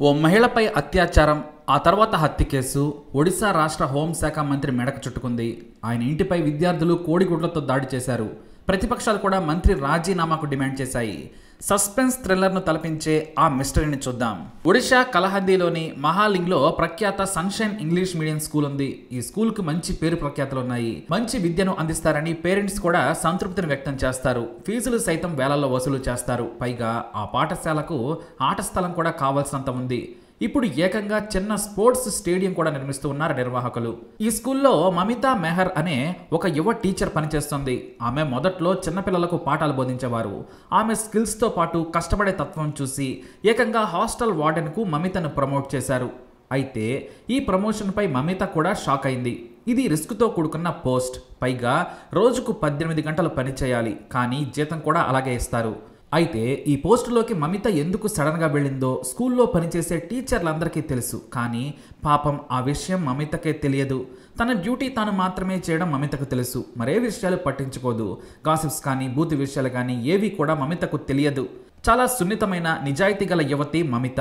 ఓ మహిళపై అత్యాచారం, ఆ తర్వాత హత్య కేసు ఒడిశా రాష్ట్ర హోంశాఖ మంత్రి మెడకు చుట్టుకుంది. ఆయన ఇంటిపై విద్యార్థులు కోడిగుడ్లతో దాడి చేశారు. ప్రతిపక్షాలు కూడా మంత్రి రాజీనామాకు డిమాండ్ చేశాయి. సస్పెన్స్ థ్రిల్లర్ను తలపించే ఆ మిస్టరీని చూద్దాం. ఒడిశా కలహందీలోని మహాలింగ్లో ప్రఖ్యాత సన్షైన్ ఇంగ్లీష్ మీడియం స్కూల్ ఉంది. ఈ స్కూల్కి మంచి పేరు ప్రఖ్యాతలు ఉన్నాయి. మంచి విద్యను అందిస్తారని పేరెంట్స్ కూడా సంతృప్తిని వ్యక్తం చేస్తారు. ఫీజులు సైతం వేలల్లో వసూలు చేస్తారు. పైగా ఆ పాఠశాలకు ఆట స్థలం కూడా కావాల్సినంత ఉంది. ఇప్పుడు ఏకంగా చిన్న స్పోర్ట్స్ స్టేడియం కూడా నిర్మిస్తూ ఉన్నారు నిర్వాహకులు. ఈ స్కూల్లో మమితా మెహర్ అనే ఒక యువ టీచర్ పనిచేస్తుంది. ఆమె మొదట్లో చిన్నపిల్లలకు పాఠాలు బోధించేవారు. ఆమె స్కిల్స్తో పాటు కష్టపడే తత్వం చూసి ఏకంగా హాస్టల్ వార్డెన్కు మమితను ప్రమోట్ చేశారు. అయితే ఈ ప్రమోషన్పై మమిత కూడా షాక్ అయింది. ఇది రిస్క్తో కూడుకున్న పోస్ట్. పైగా రోజుకు 18 గంటలు పనిచేయాలి, కానీ జీతం కూడా అలాగే ఇస్తారు. అయితే ఈ పోస్టులోకి మమిత ఎందుకు సడన్గా వెళ్ళిందో స్కూల్లో పనిచేసే టీచర్లందరికీ తెలుసు. కానీ పాపం ఆ విషయం మమితకే తెలియదు. తన డ్యూటీ తాను మాత్రమే చేయడం మమితకు తెలుసు. మరే విషయాలు పట్టించుకోదు. గాసిప్స్ కానీ బూతు విషయాలు కానీ ఏవి కూడా మమితకు తెలియదు. చాలా సున్నితమైన నిజాయితీ గల యువతి మమిత.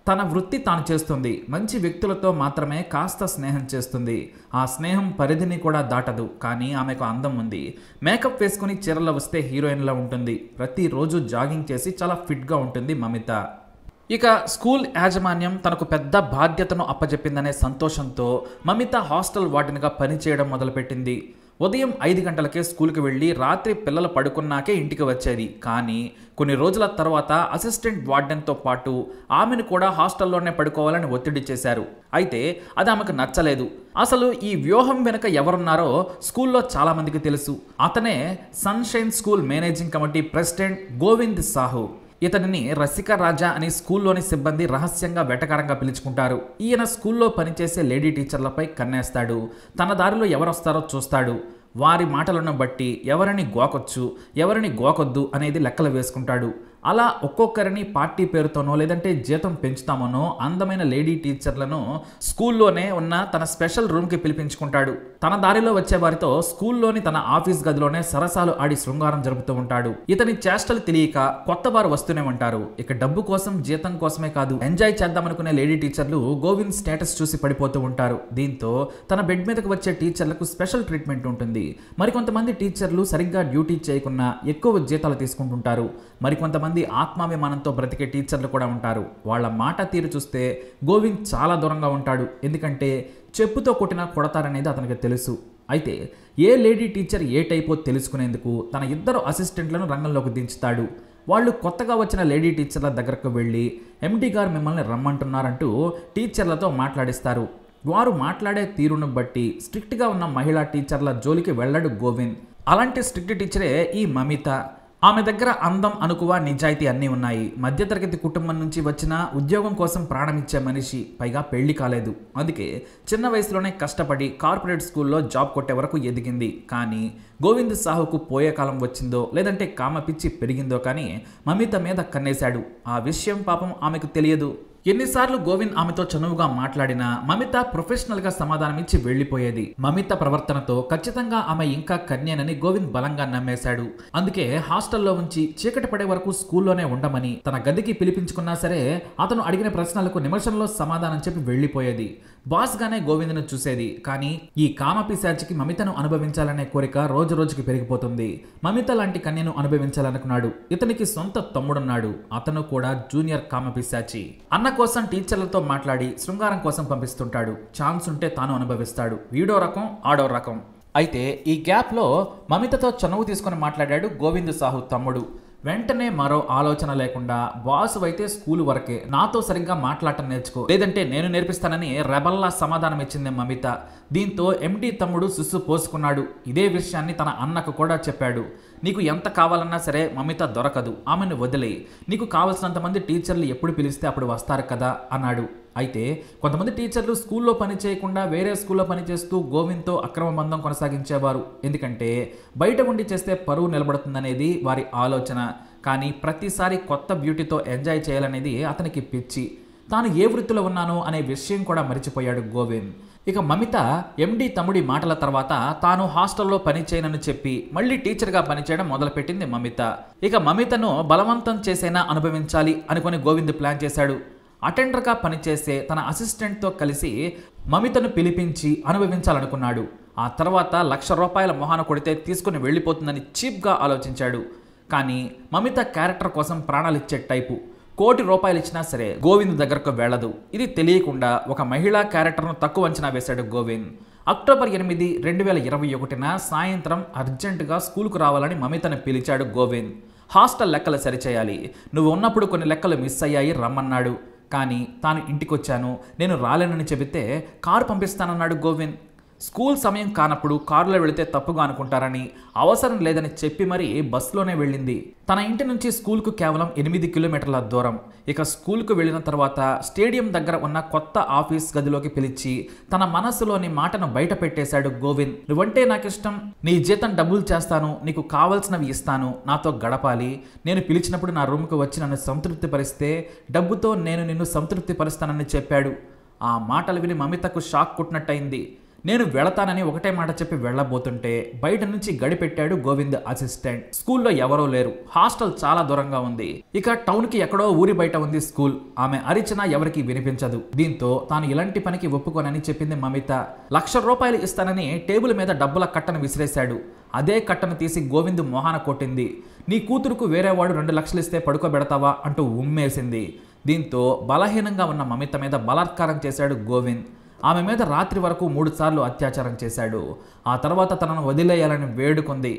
తన వృత్తి తాను చేస్తుంది. మంచి వ్యక్తులతో మాత్రమే కాస్త స్నేహం చేస్తుంది. ఆ స్నేహం పరిధిని కూడా దాటదు. కానీ ఆమెకు అందం ఉంది. మేకప్ వేసుకుని చీరలో వస్తే హీరోయిన్లా ఉంటుంది. ప్రతిరోజు జాగింగ్ చేసి చాలా ఫిట్గా ఉంటుంది మమిత. ఇక స్కూల్ యాజమాన్యం తనకు పెద్ద బాధ్యతను అప్పచెప్పిందనే సంతోషంతో మమిత హాస్టల్ వార్డెన్గా పనిచేయడం మొదలుపెట్టింది. ఉదయం 5 గంటలకే స్కూల్కి వెళ్ళి రాత్రి పిల్లలు పడుకున్నాకే ఇంటికి వచ్చేది. కానీ కొన్ని రోజుల తర్వాత అసిస్టెంట్ వార్డెన్తో పాటు ఆమెను కూడా హాస్టల్లోనే పడుకోవాలని ఒత్తిడి చేశారు. అయితే అది ఆమెకు నచ్చలేదు. అసలు ఈ వ్యూహం వెనుక ఎవరున్నారో స్కూల్లో చాలామందికి తెలుసు. అతనే sunshine school managing committee president Govind Sahu. ఇతనిని రసిక రాజా అని స్కూల్లోని సిబ్బంది రహస్యంగా వెటకారంగా పిలుచుకుంటారు. ఈయన స్కూల్లో పనిచేసే లేడీ టీచర్లపై కన్నేస్తాడు. తన దారిలో ఎవరొస్తారో చూస్తాడు. వారి మాటలను బట్టి ఎవరిని గోకొచ్చు, ఎవరిని గోకొద్దు అనేది లెక్కలు వేసుకుంటాడు. అలా ఒక్కొక్కరిని పార్టీ పేరుతోనో లేదంటే జీతం పెంచుతామనో అందమైన లేడీ టీచర్లను స్కూల్లోనే ఉన్న తన స్పెషల్ రూమ్కి పిలిపించుకుంటాడు. తన దారిలో వచ్చే వారితో స్కూల్లోని తన ఆఫీస్ గదిలోనే సరసాలు ఆడి శృంగారం జరుపుతూ ఉంటాడు. ఇతని చేష్టలు తెలియక కొత్త వారు వస్తూనే ఉంటారు. ఇక డబ్బు కోసం, జీతం కోసమే కాదు, ఎంజాయ్ చేద్దామనుకునే లేడీ టీచర్లు గోవింద్ స్టేటస్ చూసి పడిపోతూ ఉంటారు. దీంతో తన బెడ్ మీదకు వచ్చే టీచర్లకు స్పెషల్ ట్రీట్మెంట్ ఉంటుంది. మరికొంతమంది టీచర్లు సరిగ్గా డ్యూటీ చేయకుండా ఎక్కువ జీతాలు తీసుకుంటుంటారు. మరికొంతమంది ఆత్మాభిమానంతో బ్రతికే టీచర్లు కూడా ఉంటారు. వాళ్ళ మాట తీరు చూస్తే గోవింద్ చాలా దూరంగా ఉంటాడు. ఎందుకంటే చెప్పుతో కొట్టినా కొడతారనేది అతనికి తెలుసు. అయితే ఏ లేడీ టీచర్ ఏ టైపో తెలుసుకునేందుకు తన 2 అసిస్టెంట్లను రంగంలోకి దించుతాడు. వాళ్ళు కొత్తగా వచ్చిన లేడీ టీచర్ల దగ్గరకు వెళ్ళి ఎండి గారు మిమ్మల్ని రమ్మంటున్నారంటూ టీచర్లతో మాట్లాడిస్తారు. వారు మాట్లాడే తీరును బట్టి స్ట్రిక్ట్గా ఉన్న మహిళా టీచర్ల జోలికి వెళ్ళడు గోవింద్. అలాంటి స్ట్రిక్ట్ టీచరే ఈ మమిత. ఆమె దగ్గర అందం, అనుకువ, నిజాయితీ అన్నీ ఉన్నాయి. మధ్యతరగతి కుటుంబం నుంచి వచ్చిన ఉద్యోగం కోసం ప్రాణమిచ్చే మనిషి. పైగా పెళ్లి కాలేదు. అందుకే చిన్న వయసులోనే కష్టపడి కార్పొరేట్ స్కూల్లో జాబ్ కొట్టే వరకు ఎదిగింది. కానీ గోవింద్ సాహుకు పోయే కాలం వచ్చిందో లేదంటే కామపిచ్చి పెరిగిందో కానీ మమిత మీద కన్నేశాడు. ఆ విషయం పాపం ఆమెకు తెలియదు. ఎన్నిసార్లు గోవింద్ ఆమెతో చనువుగా మాట్లాడినా మమిత ప్రొఫెషనల్గా సమాధానమిచ్చి వెళ్లిపోయేది. మమిత ప్రవర్తనతో ఖచ్చితంగా ఆమె ఇంకా కన్యేనని గోవింద్ బలంగా నమ్మేశాడు. అందుకే హాస్టల్లో ఉంచి చీకటి పడే వరకు స్కూల్లోనే ఉండమని తన గదికి పిలిపించుకున్నా సరే అతను అడిగిన ప్రశ్నలకు నిమిషంలో సమాధానం చెప్పి వెళ్లిపోయేది. బాస్గానే గోవింద్ను చూసేది. కానీ ఈ కామపిశాచికి మమితను అనుభవించాలనే కోరిక రోజు రోజుకి పెరిగిపోతుంది. మమిత లాంటి కన్యను అనుభవించాలనుకున్నాడు. ఇతనికి సొంత తమ్ముడున్నాడు. అతను కూడా జూనియర్ కామపిశాచి. అన్న కోసం టీచర్లతో మాట్లాడి శృంగారం కోసం పంపిస్తుంటాడు. ఛాన్స్ ఉంటే తాను అనుభవిస్తాడు. వీడో రకం, ఆడో రకం. అయితే ఈ గ్యాప్లో మమితతో చనువు తీసుకుని మాట్లాడాడు గోవింద్ సాహు తమ్ముడు. వెంటనే మరో ఆలోచన లేకుండా, బాసు అయితే స్కూల్ వరకే, నాతో సరిగ్గా మాట్లాడటం నేర్చుకో, లేదంటే నేను నేర్పిస్తానని రెబల్లా సమాధానం ఇచ్చింది మమిత. దీంతో ఎండి తమ్ముడు సుస్సు పోసుకున్నాడు. ఇదే విషయాన్ని తన అన్నకు కూడా చెప్పాడు. నీకు ఎంత కావాలన్నా సరే మమిత దొరకదు, ఆమెను వదిలేయి. నీకు కావలసినంతమంది టీచర్లు ఎప్పుడు పిలిస్తే అప్పుడు వస్తారు కదా అన్నాడు. అయితే కొంతమంది టీచర్లు స్కూల్లో పని చేయకుండా వేరే స్కూల్లో పనిచేస్తూ గోవింద్తో అక్రమ బంధం కొనసాగించేవారు. ఎందుకంటే బయట ఉండి చేస్తే పరువు నిలబడుతుందనేది వారి ఆలోచన. కానీ ప్రతిసారి కొత్త బ్యూటీతో ఎంజాయ్ చేయాలనేది అతనికి పిచ్చి. తాను ఏ వృత్తిలో ఉన్నానో అనే విషయం కూడా మరిచిపోయాడు గోవింద్. ఇక మమిత ఎండి తమ్ముడి మాటల తర్వాత తాను హాస్టల్లో పని చేయనని చెప్పి మళ్ళీ టీచర్గా పనిచేయడం మొదలుపెట్టింది మమిత. ఇక మమితను బలవంతం చేసైనా అనుభవించాలి అనుకుని గోవింద్ ప్లాన్ చేశాడు. అటెండర్గా పనిచేసే తన అసిస్టెంట్తో కలిసి మమితను పిలిపించి అనుభవించాలనుకున్నాడు. ఆ తర్వాత ₹1,00,000 మొహాన కొడితే తీసుకుని వెళ్ళిపోతుందని చీప్గా ఆలోచించాడు. కానీ మమిత క్యారెక్టర్ కోసం ప్రాణాలిచ్చే టైపు. ₹1,00,00,000 ఇచ్చినా సరే గోవింద్ దగ్గరకు వెళ్ళదు. ఇది తెలియకుండా ఒక మహిళా క్యారెక్టర్ను తక్కువ అంచనా వేశాడు గోవింద్. అక్టోబర్ 8, 2021న సాయంత్రం అర్జెంటుగా స్కూల్కు రావాలని మమితను పిలిచాడు గోవింద్. హాస్టల్ లెక్కలు సరిచేయాలి, నువ్వు ఉన్నప్పుడు కొన్ని లెక్కలు మిస్ అయ్యాయి, రమ్మన్నాడు. కానీ తాను ఇంటికొచ్చాను, నేను రాలేనని చెబితే కారు పంపిస్తానన్నాడు గోవింద్. స్కూల్ సమయం కానప్పుడు కారులో వెళితే తప్పుగా అనుకుంటారని, అవసరం లేదని చెప్పి మరీ బస్సులోనే వెళ్ళింది. తన ఇంటి నుంచి స్కూల్కు కేవలం 8 కిలోమీటర్ల దూరం. ఇక స్కూల్కు వెళ్ళిన తర్వాత స్టేడియం దగ్గర ఉన్న కొత్త ఆఫీస్ గదిలోకి పిలిచి తన మనస్సులోని మాటను బయట పెట్టేశాడు గోవింద్. నువ్వంటే నాకిష్టం, నీ జీతం డబ్బులు చేస్తాను, నీకు కావలసినవి ఇస్తాను, నాతో గడపాలి, నేను పిలిచినప్పుడు నా రూమ్కు వచ్చి నన్ను సంతృప్తి పరిస్తే డబ్బుతో నేను నిన్ను సంతృప్తి పరుస్తానని చెప్పాడు. ఆ మాటలు విని మమితకు షాక్ కొట్టినట్టయింది. నేను వెళతానని ఒకటే మాట చెప్పి వెళ్ళబోతుంటే బయట నుంచి గడిపెట్టాడు గోవింద్ అసిస్టెంట్. స్కూల్లో ఎవరో లేరు, హాస్టల్ చాలా దూరంగా ఉంది. ఇక టౌన్కి ఎక్కడో ఊరి బయట ఉంది స్కూల్. ఆమె అరిచినా ఎవరికి వినిపించదు. దీంతో తాను ఇలాంటి పనికి ఒప్పుకోనని చెప్పింది మమిత. ₹1,00,000 ఇస్తానని టేబుల్ మీద డబ్బుల కట్టను విసిరేశాడు. అదే కట్టను తీసి గోవింద్ మొహాన కొట్టింది. నీ కూతురుకు వేరేవాడు 2 లక్షలు ఇస్తే పడుకోబెడతావా అంటూ ఉమ్మేసింది. దీంతో బలహీనంగా ఉన్న మమిత మీద బలాత్కారం చేశాడు గోవింద్. ఆమె మీద రాత్రి వరకు 3 సార్లు అత్యాచారం చేశాడు. ఆ తర్వాత తనను వదిలేయాలని వేడుకుంది.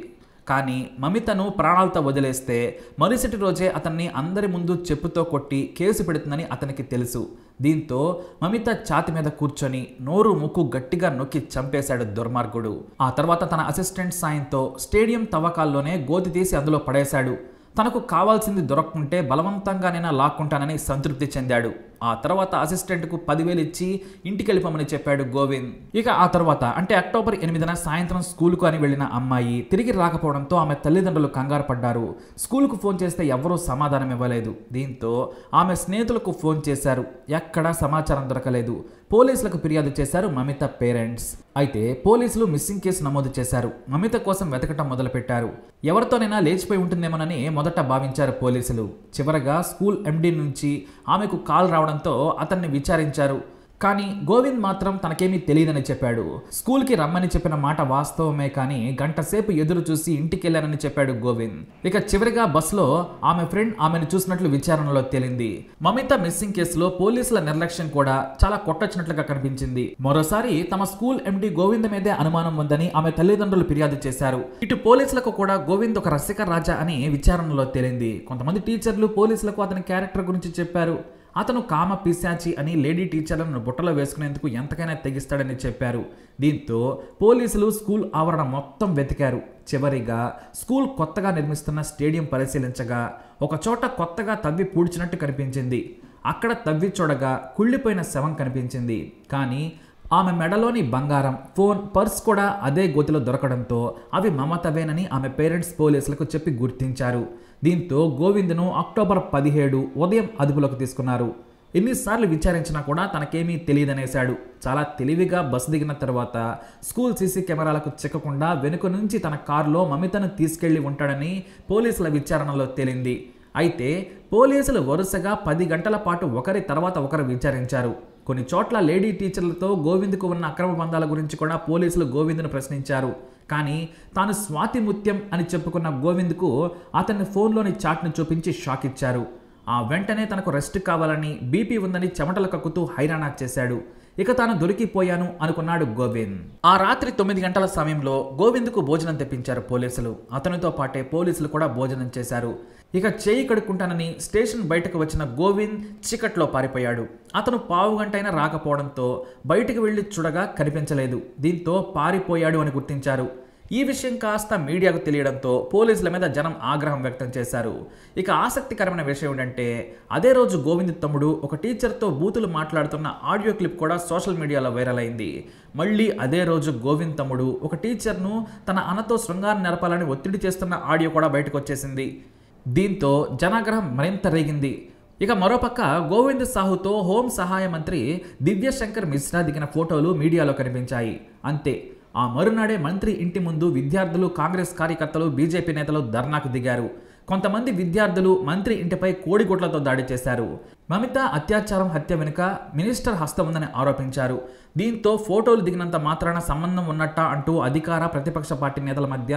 కానీ మమితను ప్రాణాలతో వదిలేస్తే మరుసటి రోజే అతన్ని అందరి ముందు చెప్పుతో కొట్టి కేసు పెడుతుందని అతనికి తెలుసు. దీంతో మమిత ఛాతి మీద కూర్చొని నోరు ముక్కు గట్టిగా నొక్కి చంపేశాడు దుర్మార్గుడు. ఆ తర్వాత తన అసిస్టెంట్ సాయంతో స్టేడియం తవ్వకాల్లోనే గోతి తీసి అందులో పడేశాడు. తనకు కావాల్సింది దొరక్కుంటే బలవంతంగానైనా లాక్కుంటానని సంతృప్తి చెందాడు. ఆ తర్వాత అసిస్టెంట్కు 10,000 ఇచ్చి ఇంటికి వెళ్ళిపోమని చెప్పాడు గోవింద్. ఇక ఆ తర్వాత అంటే అక్టోబర్ 8న సాయంత్రం స్కూల్కు అని వెళ్ళిన అమ్మాయి తిరిగి రాకపోవడంతో ఆమె తల్లిదండ్రులు కంగారు పడ్డారు. స్కూల్కు ఫోన్ చేస్తే ఎవరూ సమాధానం ఇవ్వలేదు. దీంతో ఆమె స్నేహితులకు ఫోన్ చేశారు. ఎక్కడా సమాచారం దొరకలేదు. పోలీసులకు ఫిర్యాదు చేశారు మమిత పేరెంట్స్. అయితే పోలీసులు మిస్సింగ్ కేసు నమోదు చేశారు. మమిత కోసం వెతకటం మొదలుపెట్టారు. ఎవరితోనైనా లేచిపోయి ఉంటుందేమోనని మొదట భావించారు పోలీసులు. చివరగా స్కూల్ ఎండీ నుంచి ఆమెకు కాల్ రావడంతో అతన్ని విచారించారు. కానీ గోవింద్ మాత్రం తనకేమీ తెలియదని చెప్పాడు. స్కూల్కి రమ్మని చెప్పిన మాట వాస్తవమే, కానీ గంట సేపు ఎదురు చూసి ఇంటికి వెళ్ళానని చెప్పాడు గోవింద్. ఇక చివరిగా బస్సులో ఆమె ఫ్రెండ్ ఆమెను చూసినట్లు విచారణలో తేలింది. మమిత మిస్సింగ్ కేసులో పోలీసుల నిర్లక్ష్యం కూడా చాలా కొట్టొచ్చినట్లుగా కనిపించింది. మరోసారి తమ స్కూల్ ఎండీ గోవింద్ మీదే అనుమానం ఉందని ఆమె తల్లిదండ్రులు ఫిర్యాదు చేశారు. ఇటు పోలీసులకు కూడా గోవింద్ ఒక రసిక రాజా అని విచారణలో తేలింది. కొంతమంది టీచర్లు పోలీసులకు అతని క్యారెక్టర్ గురించి చెప్పారు. అతను కామ పిశాచి అని లేడీ టీచర్లను బుట్టలో వేసుకునేందుకు ఎంతకైనా తెగిస్తాడని చెప్పారు. దీంతో పోలీసులు స్కూల్ ఆవరణ మొత్తం వెతికారు. చివరిగా స్కూల్ కొత్తగా నిర్మిస్తున్న స్టేడియం పరిశీలించగా ఒక చోట కొత్తగా తవ్వి పూడ్చినట్టు కనిపించింది. అక్కడ తవ్వి చూడగా కుళ్ళిపోయిన శవం కనిపించింది. కానీ ఆమె మెడలోని బంగారం, ఫోన్, పర్స్ కూడా అదే గోతిలో దొరకడంతో అవి మమతవేనని ఆమె పేరెంట్స్ పోలీసులకు చెప్పి గుర్తించారు. దీంతో గోవింద్ను అక్టోబర్ 17 ఉదయం అదుపులోకి తీసుకున్నారు. ఎన్నిసార్లు విచారించినా కూడా తనకేమీ తెలియదనేశాడు. చాలా తెలివిగా బస్సు దిగిన తర్వాత స్కూల్ సీసీ కెమెరాలకు చిక్కకుండా వెనుక నుంచి తన కారులో మమితను తీసుకెళ్లి ఉంటాడని పోలీసుల విచారణలో తేలింది. అయితే పోలీసులు వరుసగా 10 గంటల పాటు ఒకరి తర్వాత ఒకరు విచారించారు. కొన్ని చోట్ల లేడీ టీచర్లతో గోవింద్కు ఉన్న అక్రమ బంధాల గురించి కూడా పోలీసులు గోవింద్ను ప్రశ్నించారు. కానీ తాను స్వాతి ముత్యం అని చెప్పుకున్న గోవింద్కు అతన్ని ఫోన్లోని చాట్ను చూపించి షాక్ ఇచ్చారు. ఆ వెంటనే తనకు రెస్ట్ కావాలని, బీపీ ఉందని చెమటలు కక్కుతూ హైరాణా చేశాడు. ఇక తాను దొరికిపోయాను అనుకున్నాడు గోవింద్. ఆ రాత్రి 9 గంటల సమయంలో గోవింద్కు భోజనం తెప్పించారు పోలీసులు. అతనితో పాటే పోలీసులు కూడా భోజనం చేశారు. ఇక చేయి కడుక్కుంటానని స్టేషన్ బయటకు వచ్చిన గోవింద్ చీకట్లో పారిపోయాడు. అతను పావుగంటైనా రాకపోవడంతో బయటకు వెళ్లి చూడగా కనిపించలేదు. దీంతో పారిపోయాడు అని గుర్తించారు. ఈ విషయం కాస్త మీడియాకు తెలియడంతో పోలీసుల మీద జనం ఆగ్రహం వ్యక్తం చేశారు. ఇక ఆసక్తికరమైన విషయం ఏంటంటే అదే రోజు గోవింద్ తమ్ముడు ఒక టీచర్తో బూతులు మాట్లాడుతున్న ఆడియో క్లిప్ కూడా సోషల్ మీడియాలో వైరల్ అయింది. మళ్ళీ అదే రోజు గోవింద్ తమ్ముడు ఒక టీచర్ను తన అన్నతో శృంగారం నెరపాలని ఒత్తిడి చేస్తున్న ఆడియో కూడా బయటకు వచ్చేసింది. దీంతో జనాగ్రహం మరింత రేగింది. ఇక మరోపక్క గోవింద్ సాహుతో హోం సహాయ మంత్రి దివ్యశంకర్ మిశ్రా దిగిన ఫోటోలు మీడియాలో కనిపించాయి. అంతే, ఆ మరునాడే మంత్రి ఇంటి ముందు విద్యార్థులు, కాంగ్రెస్ కార్యకర్తలు, బీజేపీ నేతలు ధర్నాకు దిగారు. కొంతమంది విద్యార్థులు మంత్రి ఇంటిపై కోడిగుడ్లతో దాడి చేశారు. మమిత అత్యాచారం హత్య వెనుక మినిస్టర్ హస్తం ఉందని ఆరోపించారు. దీంతో ఫోటోలు దిగినంత మాత్రాన సంబంధం ఉన్నట్టా అంటూ అధికార ప్రతిపక్ష పార్టీ నేతల మధ్య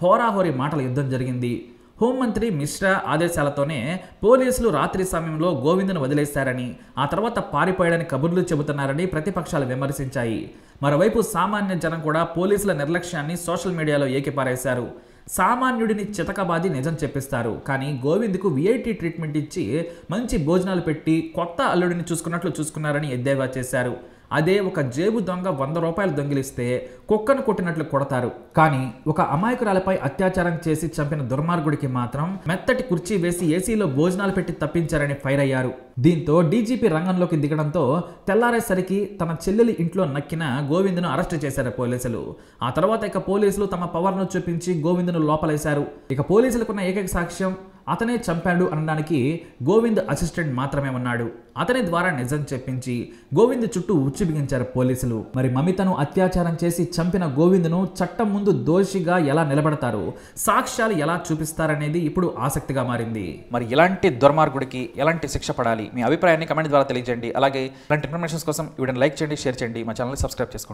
హోరాహోరీ మాటల యుద్ధం జరిగింది. హోంమంత్రి మిశ్రా ఆదేశాలతోనే పోలీసులు రాత్రి సమయంలో గోవింద్ను వదిలేశారని, ఆ తర్వాత పారిపోయాడని కబుర్లు చెబుతున్నారని ప్రతిపక్షాలు విమర్శించాయి. మరోవైపు సామాన్య జనం కూడా పోలీసుల నిర్లక్ష్యాన్ని సోషల్ మీడియాలో ఏకిపారేశారు. సామాన్యుడిని చితకబాది నిజం చెప్పిస్తారు, కానీ గోవింద్కు విఐటీ ట్రీట్మెంట్ ఇచ్చి మంచి భోజనాలు పెట్టి కొత్త అల్లుడిని చూసుకున్నట్లు చూసుకున్నారని ఎద్దేవా చేశారు. అదే ఒక జేబు దొంగ 100 రూపాయలు దొంగిలిస్తే కుక్కను కొట్టినట్లు కొడతారు, కానీ ఒక అమాయకురాలపై అత్యాచారం చేసి చంపిన దుర్మార్గుడికి మాత్రం మెత్తటి కుర్చీ వేసి ఏసీలో భోజనాలు పెట్టి తప్పించారని ఫైర్ అయ్యారు. దీంతో డీజీపీ రంగంలోకి దిగడంతో తెల్లారేసరికి తన చెల్లెలి ఇంట్లో నక్కిన గోవింద్ను అరెస్టు చేశారు పోలీసులు. ఆ తర్వాత ఇక పోలీసులు తమ పవర్ను చూపించి గోవింద్ను లోపలేశారు. ఇక పోలీసులకున్న ఏకైక సాక్ష్యం అతనే చంపాడు అనడానికి గోవింద్ అసిస్టెంట్ మాత్రమే ఉన్నాడు. అతని ద్వారా నిజం చెప్పించి గోవింద్ చుట్టూ ఉచ్చు బిగించారు పోలీసులు. మరి మమితను అత్యాచారం చేసి చంపిన గోవింద్ను చట్టం ముందు దోషిగా ఎలా నిలబడతారు, సాక్ష్యాలు ఎలా చూపిస్తారనేది ఇప్పుడు ఆసక్తిగా మారింది. మరి ఇలాంటి దుర్మార్గుడికి ఎలాంటి శిక్ష పడాలి? మీ అభిప్రాయాన్ని కమెంట్ ద్వారా తెలియజేయండి. అలాగే ఇలాంటి ఇన్ఫర్మేషన్స్ కోసం వీడియోని లైక్ చేయండి, షేర్ చేయండి, మా ఛానల్ని సబ్స్క్రైబ్ చేసుకోండి.